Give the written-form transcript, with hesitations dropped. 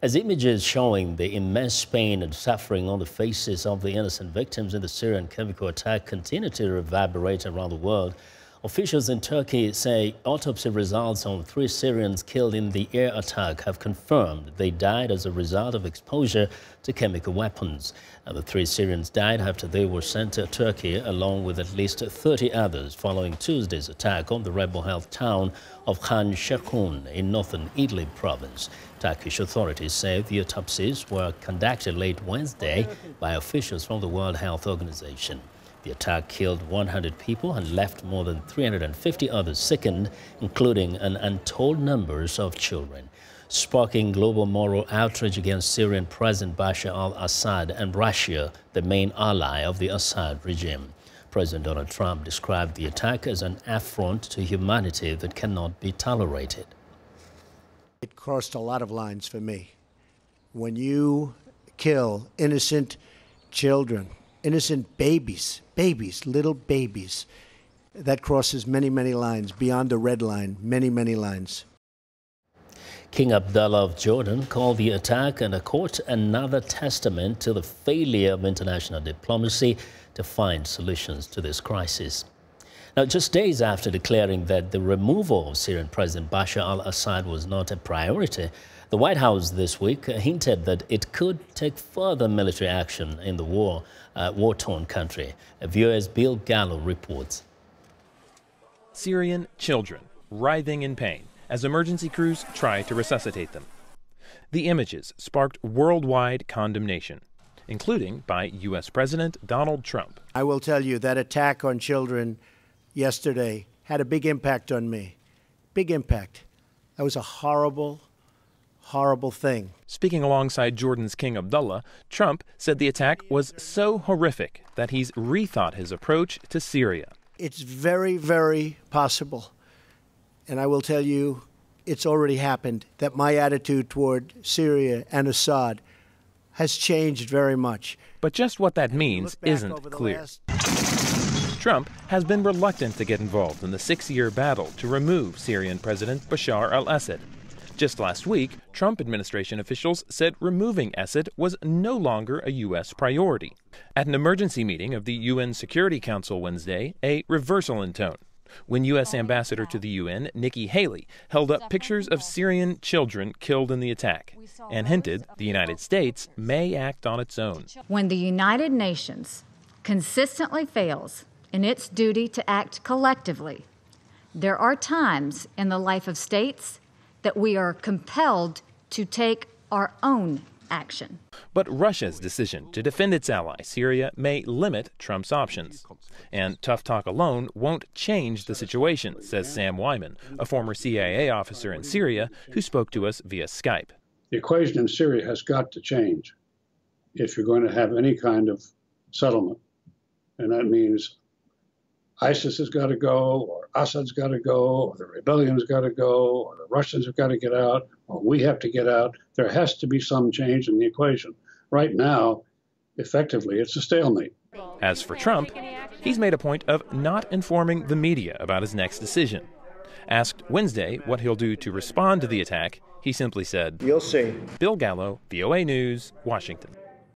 As images showing the immense pain and suffering on the faces of the innocent victims in the Syrian chemical attack continue to reverberate around the world, officials in Turkey say autopsy results on 3 Syrians killed in the air attack have confirmed they died as a result of exposure to chemical weapons. And the 3 Syrians died after they were sent to Turkey, along with at least 30 others, following Tuesday's attack on the rebel-held town of Khan Sheikhoun in northern Idlib province. Turkish authorities say the autopsies were conducted late Wednesday by officials from the World Health Organization. The attack killed 100 people and left more than 350 others sickened, including an untold numbers of children, sparking global moral outrage against Syrian President Bashar al-Assad and Russia, the main ally of the Assad regime. President Donald Trump described the attack as an affront to humanity that cannot be tolerated. It crossed a lot of lines for me. When you kill innocent children, innocent babies, little babies, that crosses many, many lines, beyond the red line, many, many lines. King Abdullah of Jordan called the attack in a court another testament to the failure of international diplomacy to find solutions to this crisis. Now, just days after declaring that the removal of Syrian President Bashar al-Assad was not a priority, the White House this week hinted that it could take further military action in the war-torn country. Viewers Bill Gallo reports. Syrian children writhing in pain as emergency crews try to resuscitate them. The images sparked worldwide condemnation, including by U.S. President Donald Trump. I will tell you that attack on children yesterday had a big impact on me. Big impact. That was a horrible thing. Speaking alongside Jordan's King Abdullah, Trump said the attack was so horrific that he's rethought his approach to Syria. It's very, very possible, and I will tell you, it's already happened, that my attitude toward Syria and Assad has changed very much. But just what that means isn't clear. Trump has been reluctant to get involved in the 6-year battle to remove Syrian President Bashar al-Assad. Just last week, Trump administration officials said removing Assad was no longer a U.S. priority. At an emergency meeting of the UN Security Council Wednesday, a reversal in tone, when U.S. Ambassador to the UN, Nikki Haley, held up pictures of Syrian children killed in the attack and hinted the United States may act on its own. When the United Nations consistently fails in its duty to act collectively, there are times in the life of states that we are compelled to take our own action. But Russia's decision to defend its ally, Syria, may limit Trump's options. And tough talk alone won't change the situation, says Sam Wyman, a former CIA officer in Syria who spoke to us via Skype. The equation in Syria has got to change if you're going to have any kind of settlement. And that means ISIS has got to go, or Assad's got to go, or the rebellion's got to go, or the Russians have got to get out, or we have to get out. There has to be some change in the equation. Right now, effectively, it's a stalemate. As for Trump, he's made a point of not informing the media about his next decision. Asked Wednesday what he'll do to respond to the attack, he simply said, "You'll see." Bill Gallo, VOA News, Washington.